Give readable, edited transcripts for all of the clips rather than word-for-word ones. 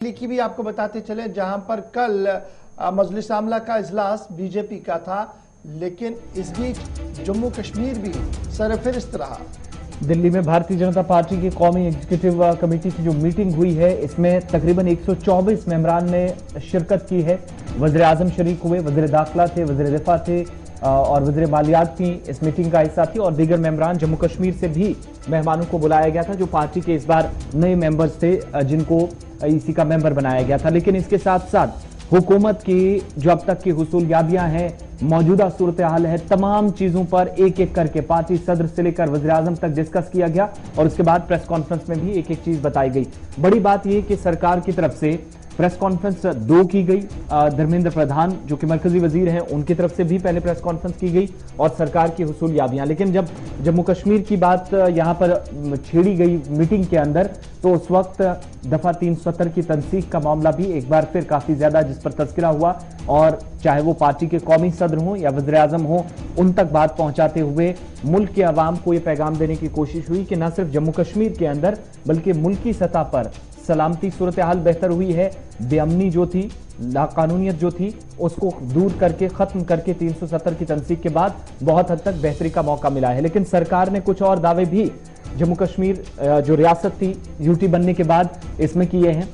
की भी आपको बताते चले, जहां पर कल मजलिस आमला का इजलास बीजेपी का था, लेकिन इस बीच जम्मू कश्मीर भी सरफहरिस्त रहा। दिल्ली में भारतीय जनता पार्टी की कौमी एग्जीक्यूटिव कमेटी की जो मीटिंग हुई है, इसमें तकरीबन 124 मेंबरान ने शिरकत की है। वज़ीर आज़म शरीक हुए, वज़ीर दाखिला थे, वज़ीर दिफा थे और वज़ीर मालियात भी इस मीटिंग का हिस्सा थी और दीगर मेंबरान। जम्मू कश्मीर से भी मेहमानों को बुलाया गया था, जो पार्टी के इस बार नए मेंबर्स थे, जिनको ईसी का मेंबर बनाया गया था। लेकिन इसके साथ साथ हुकूमत की जो अब तक की हुसूलियाबियां हैं, मौजूदा सूरत हाल है, तमाम चीजों पर एक एक करके पार्टी सदर से लेकर वज़ीर आज़म तक डिस्कस किया गया और उसके बाद प्रेस कॉन्फ्रेंस में भी एक एक चीज बताई गई। बड़ी बात यह कि सरकार की तरफ से प्रेस कॉन्फ्रेंस 2 की गई। धर्मेंद्र प्रधान जो कि मरकजी वजीर हैं, उनकी तरफ से भी पहले प्रेस कॉन्फ्रेंस की गई और सरकार की हुसूलियाबियां। लेकिन जब जम्मू कश्मीर की बात यहां पर छेड़ी गई मीटिंग के अंदर, तो उस वक्त दफा 370 की तनसीख का मामला भी एक बार फिर काफी ज्यादा जिस पर तस्करा हुआ और चाहे वो पार्टी के कौमी सदर हों या वज़ीर आज़म हों, उन तक बात पहुंचाते हुए मुल्क के अवाम को यह पैगाम देने की कोशिश हुई कि न सिर्फ जम्मू कश्मीर के अंदर बल्कि मुल्की सतह पर सलामती सूरत हाल बेहतर हुई है। बेअमनी जो थी, लाकानूनियत जो थी, उसको दूर करके खत्म करके 370 की तनसीख के बाद बहुत हद तक बेहतरी का मौका मिला है। लेकिन सरकार ने कुछ और दावे भी जम्मू कश्मीर जो रियासत थी यूटी बनने के बाद इसमें किए हैं।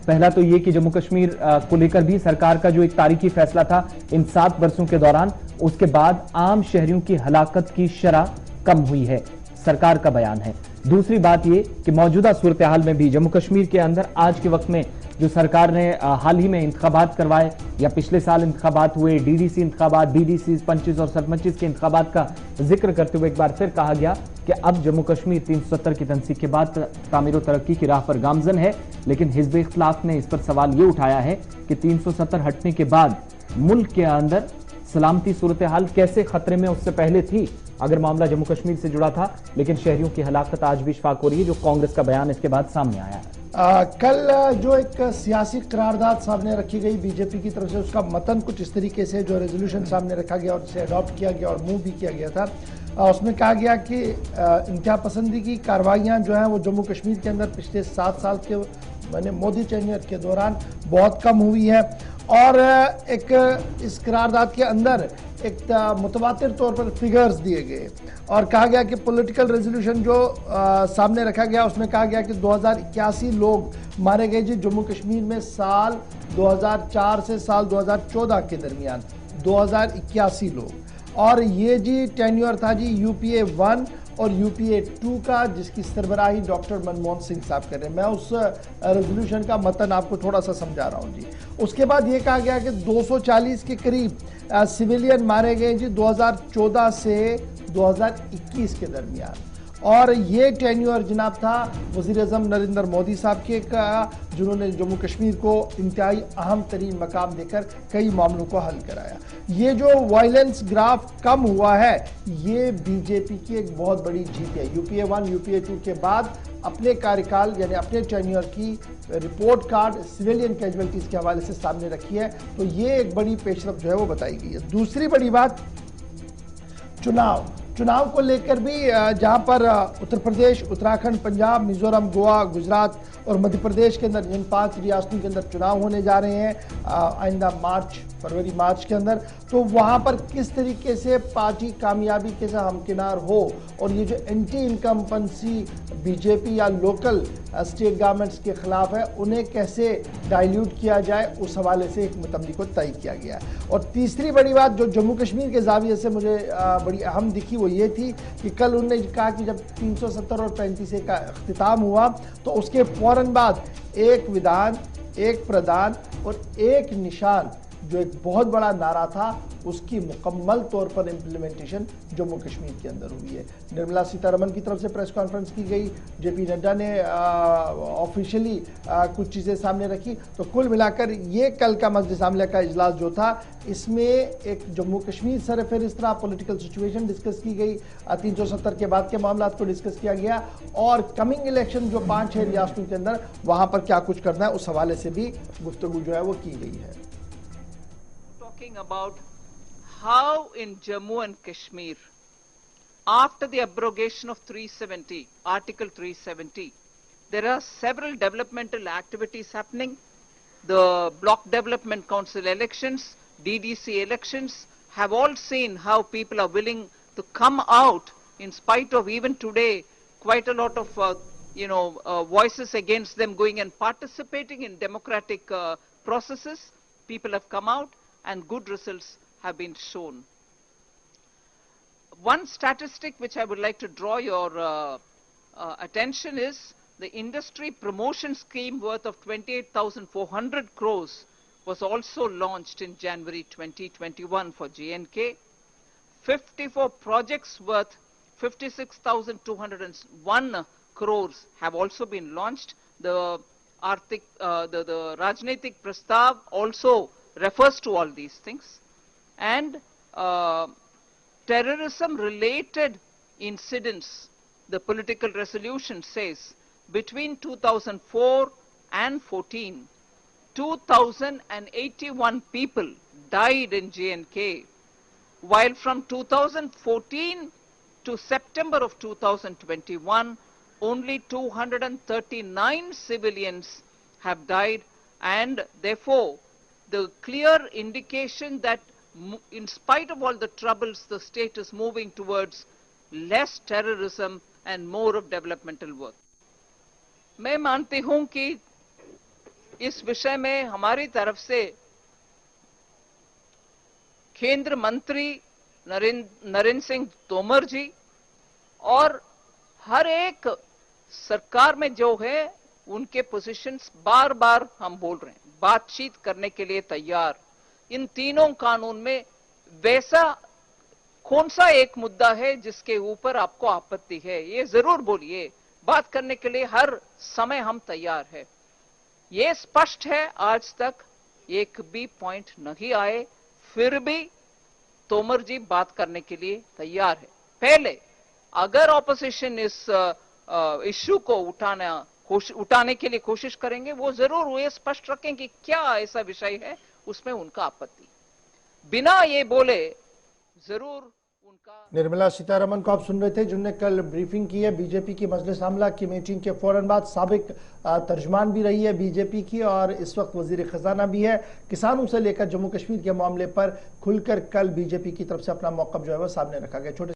पहला तो ये कि जम्मू कश्मीर को लेकर भी सरकार का जो एक तारीखी फैसला था इन 7 वर्षों के दौरान, उसके बाद आम शहरियों की हलाकत की शरह कम हुई है, सरकार का बयान है। दूसरी बात ये कि मौजूदा सूरत हाल में भी जम्मू कश्मीर के अंदर आज के वक्त में जो सरकार ने हाल ही में इंतखाबात करवाए या पिछले साल इंतखाबात हुए, डीडीसी इंतखाबात, डीडीसी, पंचेस और सरपंचेस के इंतखाबात का जिक्र करते हुए एक बार फिर कहा गया कि अब जम्मू कश्मीर 370 की तनसीख के बाद तामीर और तरक्की की राह पर गामजन है। लेकिन हिज़्ब इख्तिलाफ ने इस पर सवाल ये उठाया है कि 370 हटने के बाद मुल्क के अंदर सलामती सूरत हाल कैसे खतरे में उससे पहले थी, अगर मामला जम्मू कश्मीर से जुड़ा था। लेकिन शहरियों की हलाकत आज भी इशफाक हो रही है, जो कांग्रेस का बयान इसके बाद सामने आया है। कल जो एक सियासी करारदाद सामने रखी गई बीजेपी की तरफ से, उसका मतन कुछ इस तरीके से जो रेजोल्यूशन सामने रखा गया और उसे अडॉप्ट किया गया और मूव भी किया गया था, उसमें कहा गया कि इंतहा पसंदी की कार्रवाइयाँ जो हैं वो जम्मू कश्मीर के अंदर पिछले 7 साल के मैंने मोदी टेन्योर के दौरान बहुत कम हुई है। और एक इस करारदाद के अंदर एक मुतवातिर तौर पर फिगर्स दिए गए और कहा गया कि पॉलिटिकल रेजोल्यूशन जो सामने रखा गया, उसमें कहा गया कि 2081 लोग मारे गए जी जम्मू कश्मीर में साल 2004 से साल 2014 के दरमियान 2081 लोग। और ये जी टेन्योर था जी यूपीए 1 और यूपीए 2 का, जिसकी सरबराही डॉक्टर मनमोहन सिंह साहब कर रहे हैं। मैं उस रेजोल्यूशन का मतन आपको थोड़ा सा समझा रहा हूँ जी। उसके बाद ये कहा गया कि 240 के करीब सिविलियन मारे गए जी 2014 से 2021 के दरमियान। और ये टेन्योर जनाब था वज़ीर आज़म नरेंद्र मोदी साहब के का, जिन्होंने जम्मू कश्मीर को इंतहाई अहम तरीन मकाम देकर कई मामलों को हल कराया। ये जो वायलेंस ग्राफ कम हुआ है, ये बीजेपी की एक बहुत बड़ी जीत है। यूपीए 1 यूपीए 2 के बाद अपने कार्यकाल यानी अपने टेन्योर की रिपोर्ट कार्ड सिविलियन कैजुअलिटीज के हवाले से सामने रखी है, तो ये एक बड़ी पेशरफ जो है वो बताई गई है। दूसरी बड़ी बात, चुनाव को लेकर भी, जहां पर उत्तर प्रदेश, उत्तराखंड, पंजाब, मिजोरम, गोवा, गुजरात और मध्य प्रदेश के अंदर इन 5 रियासतों के अंदर चुनाव होने जा रहे हैं आइंदा फरवरी मार्च के अंदर, तो वहां पर किस तरीके से पार्टी कामयाबी के साथ हमकिनार हो और ये जो एंटी इनकम्बेंसी बीजेपी या लोकल स्टेट गवर्नमेंट्स के खिलाफ है, उन्हें कैसे डाइल्यूट किया जाए, उस हवाले से एक मुतम्मदी को तय किया गया। और तीसरी बड़ी बात जो जम्मू कश्मीर के जाविये से मुझे बड़ी अहम दिखी, वो ये थी कि कल उन्होंने कहा कि जब 370 और 35 का अख्तिताम हुआ, तो उसके फौरन बाद एक विधान, एक प्रधान और एक निशान, जो एक बहुत बड़ा नारा था, उसकी मुकम्मल तौर पर इम्प्लीमेंटेशन जम्मू कश्मीर के अंदर हुई है। निर्मला सीतारमन की तरफ से प्रेस कॉन्फ्रेंस की गई, जेपी नड्डा ने ऑफिशियली कुछ चीज़ें सामने रखी। तो कुल मिलाकर ये कल का मजलिस आमला का इजलास जो था, इसमें एक जम्मू कश्मीर सरफहरिस्त रहा, पॉलिटिकल सिचुएशन डिस्कस की गई, 370 के बाद के मामला को डिस्कस किया गया और कमिंग इलेक्शन जो 5-6 रियासतों के अंदर वहाँ पर क्या कुछ करना है, उस हवाले से भी गुफ्तगू जो है वो की गई है। About how in Jammu and Kashmir, after the abrogation of 370, Article 370, there are several developmental activities happening. The Block Development Council elections, DDC elections have all seen how people are willing to come out in spite of even today quite a lot of voices against them going and participating in democratic processes. People have come out and good results have been shown. One statistic which I would like to draw your attention is the industry promotion scheme worth of 28,400 crores was also launched in January 2021 for J&K. 54 projects worth 56,201 crores have also been launched. The Rajneetik Prastav also refers to all these things. And terrorism-related incidents, the political resolution says, between 2004 and 14, 2,081 people died in J&K, while from 2014 to September of 2021, only 239 civilians have died, and therefore the clear indication that in spite of all the troubles, the state is moving towards less terrorism and more of developmental work. मैं मानती हूं कि इस विषय में हमारी तरफ से केंद्र मंत्री नरेंद्र सिंह तोमर जी और हर एक सरकार में जो है उनके पोजीशंस बार बार हम बोल रहे हैं, बातचीत करने के लिए तैयार। इन तीनों कानून में वैसा कौन सा एक मुद्दा है जिसके ऊपर आपको आपत्ति है, ये जरूर बोलिए। बात करने के लिए हर समय हम तैयार है। ये स्पष्ट है, आज तक एक भी पॉइंट नहीं आए, फिर भी तोमर जी बात करने के लिए तैयार है। पहले अगर ऑपोजिशन इस इश्यू को उठाने के लिए कोशिश करेंगे, वो जरूर वो स्पष्ट रखें कि क्या ऐसा विषय है उसमें उनका आपत्ति, बिना ये बोले जरूर उनका। निर्मला सीतारमण को आप सुन रहे थे, जिन्होंने कल ब्रीफिंग की है बीजेपी की मजलिस आमला की मीटिंग के फौरन बाद। साबिक तर्जमान भी रही है बीजेपी की और इस वक्त वजीर खजाना भी है। किसानों से लेकर जम्मू कश्मीर के मामले पर खुलकर कल बीजेपी की तरफ से अपना मौक़िफ़ जो है वो सामने रखा गया। छोटे